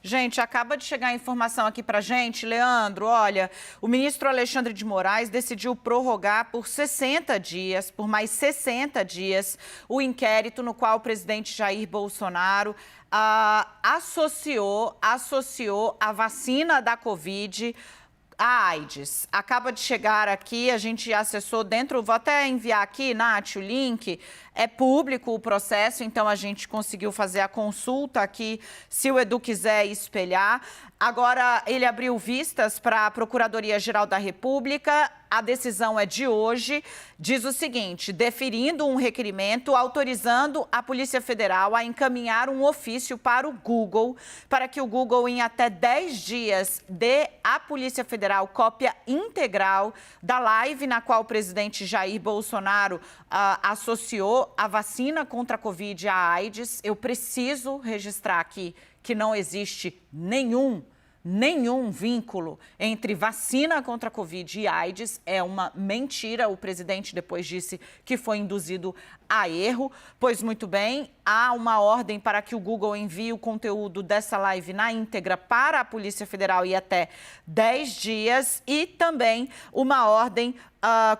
Gente, acaba de chegar a informação aqui pra gente, Leandro, olha, o ministro Alexandre de Moraes decidiu prorrogar por 60 dias, por mais 60 dias, o inquérito no qual o presidente Jair Bolsonaro associou a vacina da Covid a AIDS. Acaba de chegar aqui, a gente acessou dentro, vou até enviar aqui, Nath, o link, é público o processo, então a gente conseguiu fazer a consulta aqui, se o Edu quiser espelhar. Agora, ele abriu vistas para a Procuradoria-Geral da República, a decisão é de hoje, diz o seguinte, deferindo um requerimento, autorizando a Polícia Federal a encaminhar um ofício para o Google, para que o Google, em até 10 dias, dê à Polícia Federal cópia integral da live na qual o presidente Jair Bolsonaro associou a vacina contra a Covid e a AIDS. Eu preciso registrar aqui que não existe nenhum vínculo entre vacina contra a Covid e AIDS. É uma mentira. O presidente depois disse que foi induzido a erro. Pois muito bem, há uma ordem para que o Google envie o conteúdo dessa live na íntegra para a Polícia Federal e até 10 dias. E também uma ordem,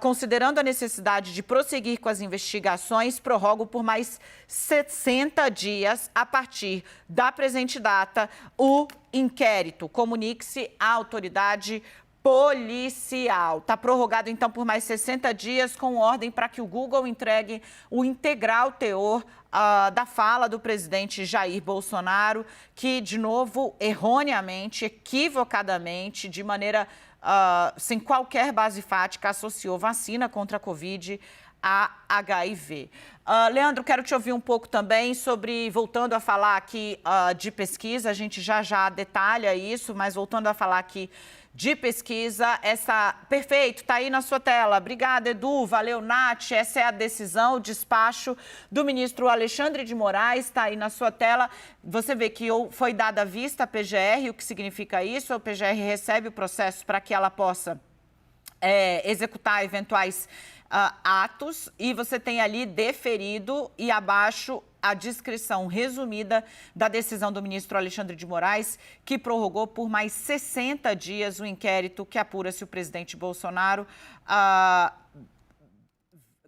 considerando a necessidade de prosseguir com as investigações, prorrogo por mais 60 dias a partir da presente data o inquérito. Comunique-se à autoridade policial. Está prorrogado, então, por mais 60 dias, com ordem para que o Google entregue o integral teor da fala do presidente Jair Bolsonaro, que, de novo, erroneamente, equivocadamente, de maneira sem qualquer base fática, associou vacina contra a Covid a HIV. Leandro, quero te ouvir um pouco também sobre, voltando a falar aqui de pesquisa, a gente já detalha isso, mas voltando a falar aqui de pesquisa, perfeito, está aí na sua tela. Obrigada, Edu, valeu, Nath, essa é a decisão, o despacho do ministro Alexandre de Moraes, está aí na sua tela. Você vê que foi dada a vista à PGR, o que significa isso? A PGR recebe o processo para que ela possa executar eventuais atos, e você tem ali deferido e abaixo a descrição resumida da decisão do ministro Alexandre de Moraes, que prorrogou por mais 60 dias o inquérito que apura se o presidente Bolsonaro...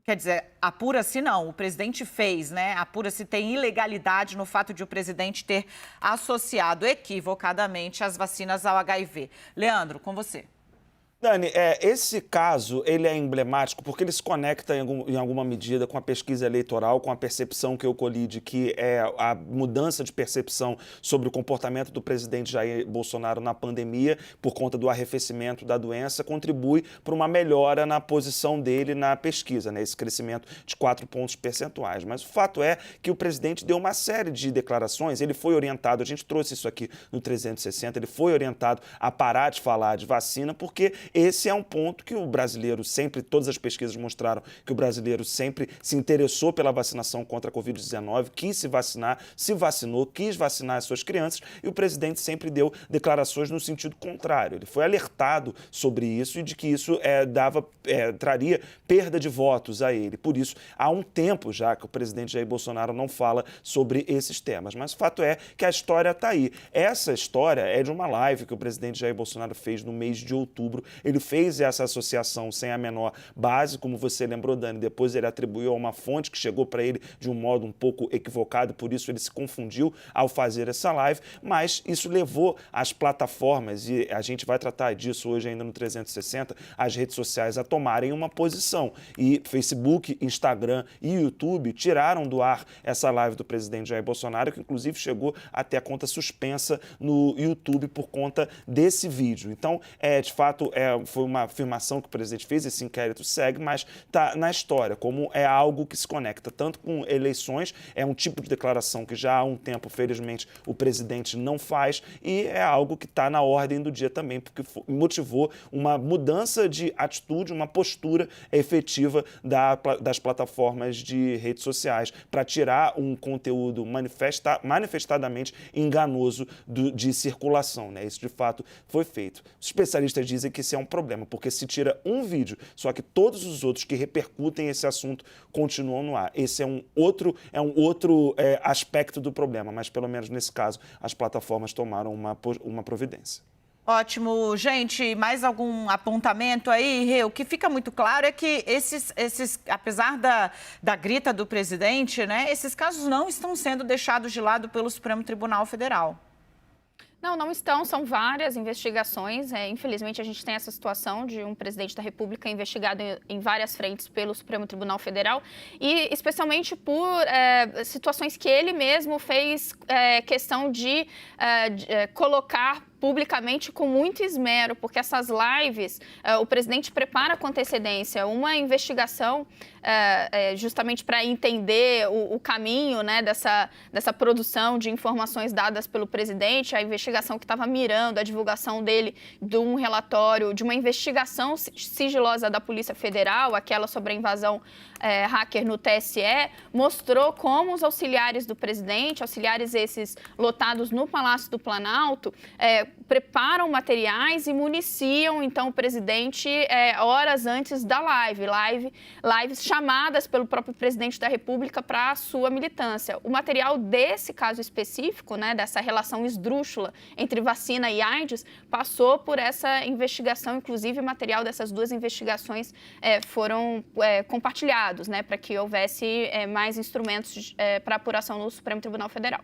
Quer dizer, apura-se não, o presidente fez, né? Apura-se tem ilegalidade no fato de o presidente ter associado equivocadamente as vacinas ao HIV. Leandro, com você. Dani, esse caso ele é emblemático porque ele se conecta em alguma medida com a pesquisa eleitoral, com a percepção que eu colhi de que a mudança de percepção sobre o comportamento do presidente Jair Bolsonaro na pandemia, por conta do arrefecimento da doença, contribui para uma melhora na posição dele na pesquisa, né? Esse crescimento de 4 pontos percentuais. Mas o fato é que o presidente deu uma série de declarações, ele foi orientado, a gente trouxe isso aqui no 360, ele foi orientado a parar de falar de vacina, porque esse é um ponto que o brasileiro sempre, todas as pesquisas mostraram que o brasileiro sempre se interessou pela vacinação contra a Covid-19, quis se vacinar, se vacinou, quis vacinar as suas crianças, e o presidente sempre deu declarações no sentido contrário. Ele foi alertado sobre isso e de que isso traria perda de votos a ele. Por isso, há um tempo já que o presidente Jair Bolsonaro não fala sobre esses temas. Mas o fato é que a história está aí. Essa história é de uma live que o presidente Jair Bolsonaro fez no mês de outubro. Ele fez essa associação sem a menor base, como você lembrou, Dani. Depois ele atribuiu a uma fonte que chegou para ele de um modo um pouco equivocado, por isso ele se confundiu ao fazer essa live, mas isso levou as plataformas, e a gente vai tratar disso hoje ainda no 360, as redes sociais a tomarem uma posição. E Facebook, Instagram e YouTube tiraram do ar essa live do presidente Jair Bolsonaro, que inclusive chegou até a conta suspensa no YouTube por conta desse vídeo. Então, de fato, foi uma afirmação que o presidente fez, esse inquérito segue, mas está na história, como é algo que se conecta tanto com eleições, é um tipo de declaração que já há um tempo, felizmente, o presidente não faz, e é algo que está na ordem do dia também, porque motivou uma mudança de atitude, uma postura efetiva das plataformas de redes sociais para tirar um conteúdo manifestadamente enganoso de circulação, né? Isso, de fato, foi feito. Os especialistas dizem que esse esse é um problema, porque se tira um vídeo, só que todos os outros que repercutem esse assunto continuam no ar. Esse é um outro aspecto do problema, mas pelo menos nesse caso as plataformas tomaram uma providência. Ótimo. Gente, mais algum apontamento aí, Rê? O que fica muito claro é que apesar da grita do presidente, né, esses casos não estão sendo deixados de lado pelo Supremo Tribunal Federal. Não estão, são várias investigações. Infelizmente, a gente tem essa situação de um presidente da República investigado em várias frentes pelo Supremo Tribunal Federal e especialmente por situações que ele mesmo fez questão de colocar publicamente com muito esmero, porque essas lives, o presidente prepara com antecedência uma investigação justamente para entender o caminho, né, dessa produção de informações dadas pelo presidente, a investigação que estava mirando a divulgação dele de um relatório, de uma investigação sigilosa da Polícia Federal, aquela sobre a invasão hacker no TSE, mostrou como os auxiliares do presidente, auxiliares esses lotados no Palácio do Planalto, preparam materiais e municiam, então, o presidente horas antes da lives chamadas pelo próprio presidente da República para a sua militância. O material desse caso específico, né, dessa relação esdrúxula entre vacina e AIDS, passou por essa investigação, inclusive o material dessas duas investigações foram compartilhados, né, para que houvesse mais instrumentos para apuração no Supremo Tribunal Federal.